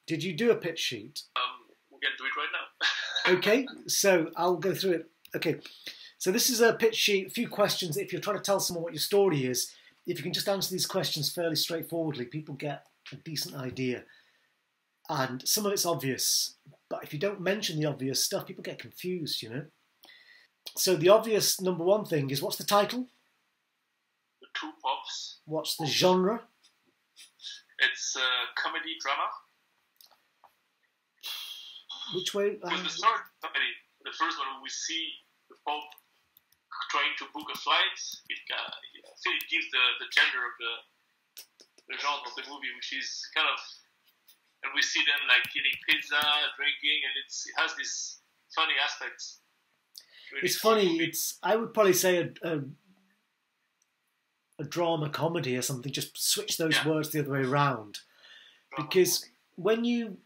Did you do a pitch sheet? We can do it right now. Okay, so I'll go through it. Okay, so this is a pitch sheet, a few questions. If you're trying to tell someone what your story is, if you can just answer these questions fairly straightforwardly, people get a decent idea. And some of it's obvious, but if you don't mention the obvious stuff, people get confused, you know. So the obvious number one thing is, what's the title? The Two Pops. What's the genre? It's comedy drama. Which way? With the story comedy, the first one we see the Pope trying to book a flight. I think it gives the gender of the genre of the movie, which is kind of, and we see them like eating pizza, drinking, and it has this funny aspects. It's funny. I would probably say a drama comedy or something. Just switch those words the other way around, because when you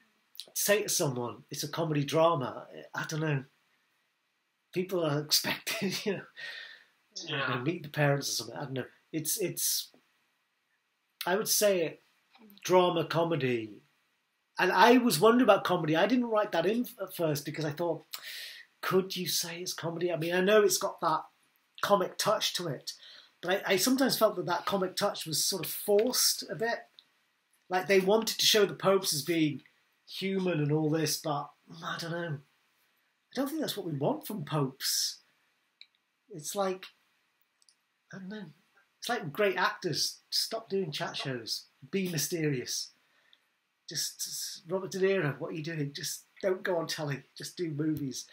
say to someone it's a comedy drama, I don't know, people are expecting, you know, meet the parents or something. I don't know. It's. I would say drama comedy, and I was wondering about comedy. I didn't write that in at first because I thought, could you say it's comedy? I mean, I know it's got that comic touch to it, but I sometimes felt that comic touch was sort of forced a bit. Like they wanted to show the popes as being human and all this, but I don't know. I don't think that's what we want from popes. It's like, I don't know. It's like great actors. Stop doing chat shows. Be mysterious. Just Robert De Niro, what are you doing? Just don't go on telly. Just do movies.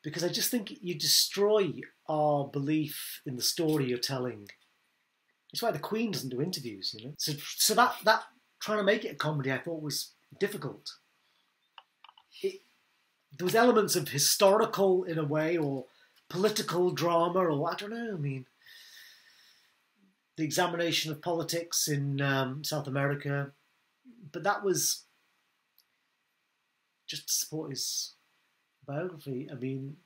Because I just think you destroy our belief in the story you're telling. That's why the Queen doesn't do interviews, you know. So that trying to make it a comedy, I thought was difficult. There was elements of historical in a way, or political drama, or I don't know. I mean, the examination of politics in South America, but that was just to support his biography. I mean,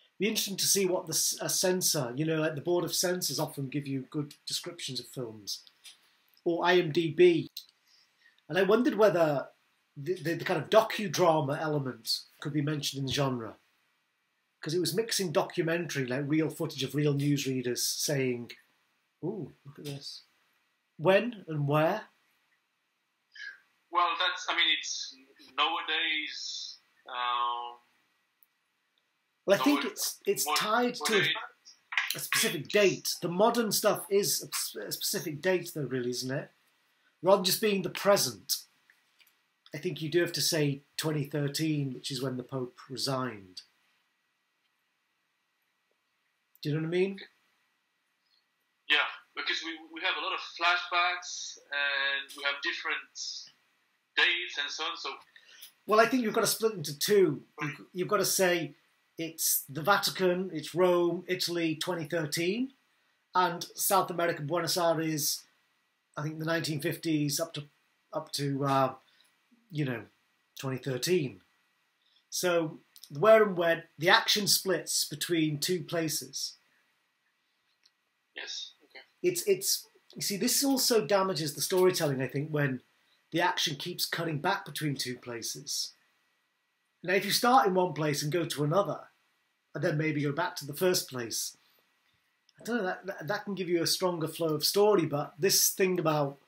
it'd be interesting to see what a censor, you know, like the board of censors often give you good descriptions of films, or IMDb. And I wondered whether the kind of docudrama element could be mentioned in the genre. Because it was mixing documentary, like real footage of real newsreaders saying, ooh, look at this. When and where? Well, it's nowadays... well, I think it's tied to a specific date. The modern stuff is a specific date, though, really, isn't it? Rather than just being the present, I think you do have to say 2013, which is when the Pope resigned. Do you know what I mean? Yeah, because we have a lot of flashbacks and we have different dates and so on. So, well, I think you've got to split into two. You've got to say it's the Vatican, it's Rome, Italy, 2013, and South America, Buenos Aires, I think the 1950s up to 2013. So where and when the action splits between two places. Yes. Okay. It's you see, this also damages the storytelling, I think, when the action keeps cutting back between two places. Now, if you start in one place and go to another, and then maybe go back to the first place, I don't know, that can give you a stronger flow of story, but this thing about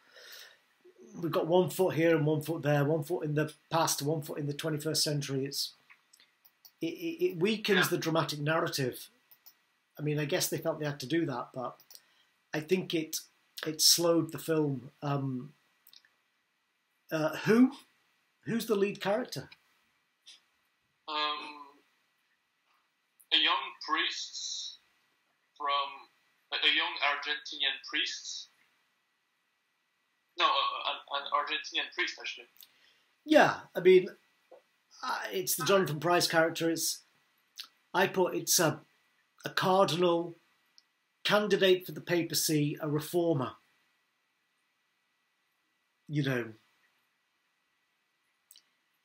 we've got 1 foot here and 1 foot there, 1 foot in the past, 1 foot in the 21st century, it weakens the dramatic narrative. I mean, I guess they felt they had to do that, but I think it slowed the film. Who's the lead character? A young priest a young Argentinian priest. No, an Argentinian priest, actually. Yeah, I mean, it's the Jonathan Pryce character. It's a cardinal, candidate for the papacy, a reformer. You know.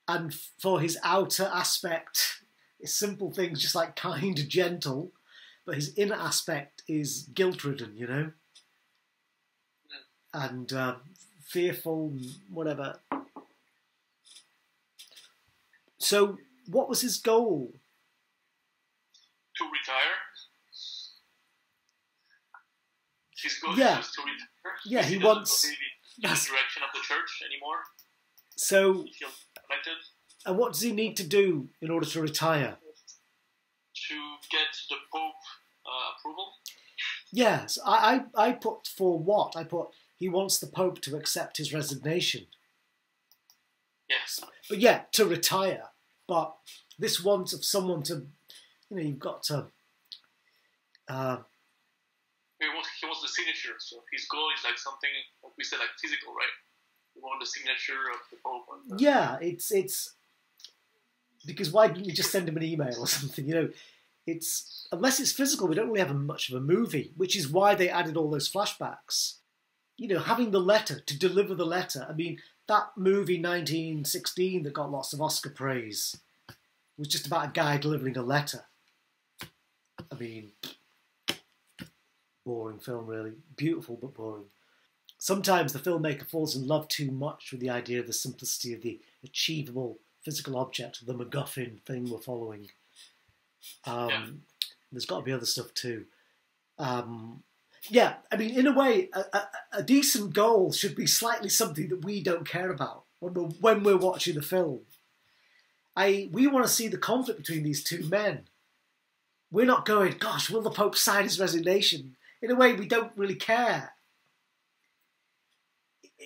And for his outer aspect, it's simple things, just like kind, gentle, but his inner aspect is guilt-ridden, you know? And fearful, whatever. So, what was his goal? To retire. His goal Yeah. is just to retire. Yeah, he doesn't wants. believe in the direction of the church anymore. So, He feels connected. and what does he need to do in order to retire? To get the Pope approval. Yes, I put for what? I put he wants the Pope to accept his resignation. Yes. But yeah, to retire. But this wants of someone to, you've got to. He wants the signature. So his goal is like something, like we said, like physical, right? We want the signature of the Pope. Yeah, it's because why didn't you just send him an email or something? It's unless it's physical, we don't really have much of a movie, which is why they added all those flashbacks. Having the letter, to deliver the letter. I mean, that movie 1916 that got lots of Oscar praise was just about a guy delivering a letter. I mean, boring film, really. Beautiful, but boring. Sometimes the filmmaker falls in love too much with the idea of the simplicity of the achievable physical object, the MacGuffin thing we're following. There's got to be other stuff too. Yeah, I mean, in a way, a decent goal should be slightly something that we don't care about when we're watching the film. We want to see the conflict between these two men. We're not going, gosh, will the Pope sign his resignation? In a way, we don't really care.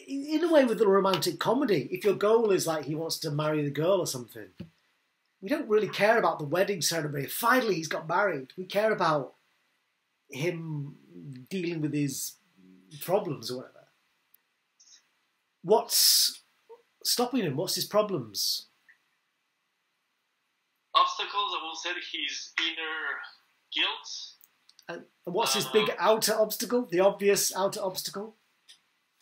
In a way, with a romantic comedy, if your goal is like he wants to marry the girl or something, we don't really care about the wedding ceremony. Finally, he's got married. We care about him dealing with his problems or whatever. What's stopping him? What's his problems? Obstacles, I will say his inner guilt. And what's his big outer obstacle? The obvious outer obstacle?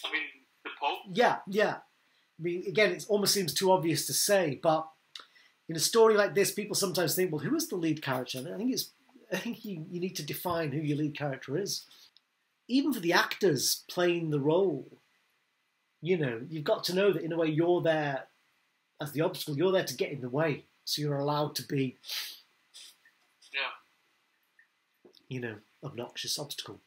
I mean, the Pope? Yeah. I mean, again, it almost seems too obvious to say, but in a story like this, people sometimes think, well, who is the lead character? And I think you need to define who your lead character is. Even for the actors playing the role, you've got to know that in a way you're there as the obstacle. You're there to get in the way, so you're allowed to be, obnoxious obstacle.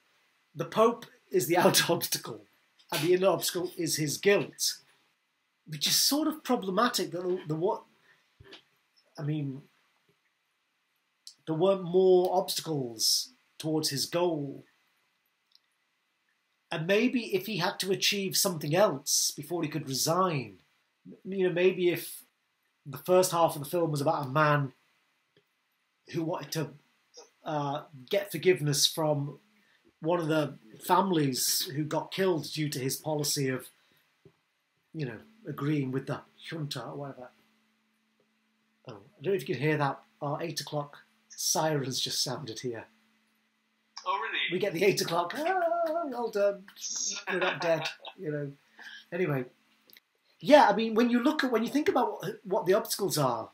The Pope is the outer obstacle, and the inner obstacle is his guilt, which is sort of problematic. There weren't more obstacles towards his goal. And maybe if he had to achieve something else before he could resign, maybe if the first half of the film was about a man who wanted to get forgiveness from one of the families who got killed due to his policy of, agreeing with the junta or whatever. Oh, I don't know if you can hear that. Our 8 o'clock sirens just sounded here. Oh, really? We get the 8 o'clock. Well done. We're not dead. Anyway, yeah. I mean, when you think about what the obstacles are,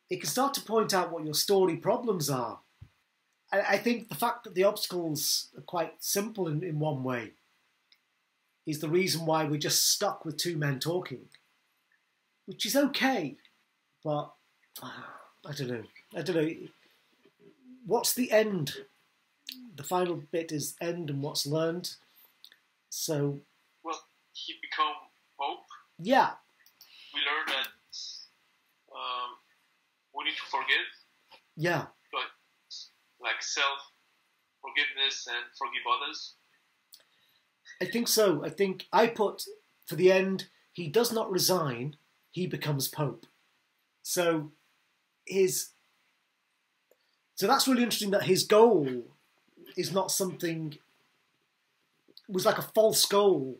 it can start to point out what your story problems are. I think the fact that the obstacles are quite simple in one way is the reason why we're just stuck with two men talking, which is okay, but I don't know. What's the end? The final bit is end and what's learned. So, well, he become Pope. Yeah. We learn that we need to forgive. Yeah. But like self-forgiveness and forgive others. I think so. I think I put for the end. He does not resign. He becomes Pope. So that's really interesting that his goal is not something, was like a false goal.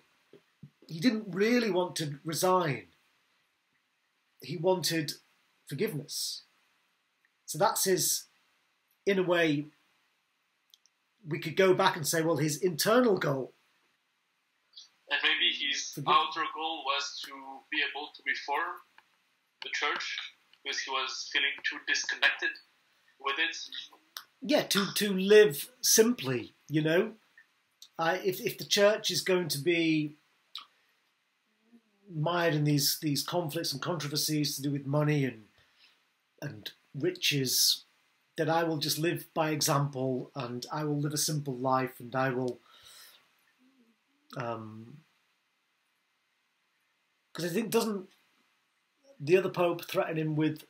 He didn't really want to resign. He wanted forgiveness. So that's his, in a way, we could go back and say, well, his internal goal. And maybe his outer goal was to be able to reform the church because he was feeling too disconnected with it. Yeah, to live simply, If the church is going to be mired in these conflicts and controversies to do with money and riches, that I will just live by example, and I will live a simple life, and I will, because I think, doesn't the other Pope threaten him with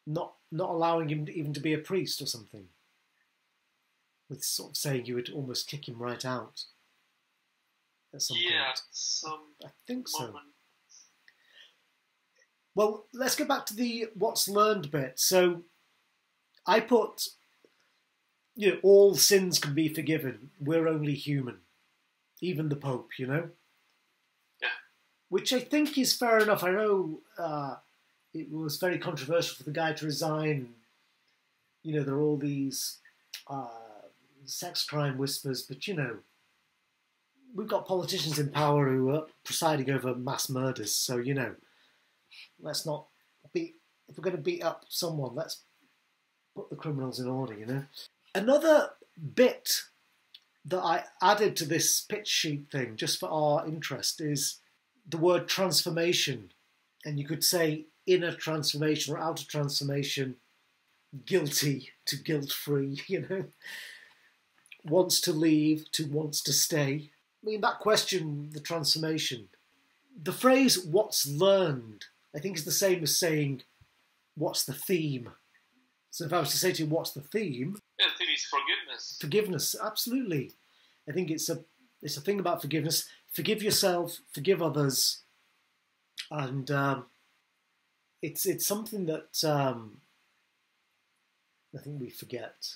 not allowing him even to be a priest or something, with sort of saying you would almost kick him right out at some point? I think so. Well, let's go back to the what's learned bit. So I put, all sins can be forgiven. We're only human. Even the Pope, Yeah. Which I think is fair enough. I know it was very controversial for the guy to resign. There are all these sex crime whispers, but, we've got politicians in power who are presiding over mass murders. So, let's not if we're going to beat up someone, let's put the criminals in order, Another bit that I added to this pitch sheet thing, just for our interest, is the word transformation. And you could say inner transformation or outer transformation, guilty to guilt-free, Wants to leave to wants to stay. I mean, that question, the transformation. The phrase, what's learned, I think is the same as saying, what's the theme? So if I was to say to you, what's the theme? Yeah, the theme is forgiveness. Forgiveness, absolutely. I think it's a thing about forgiveness. Forgive yourself, forgive others. And it's something that I think we forget.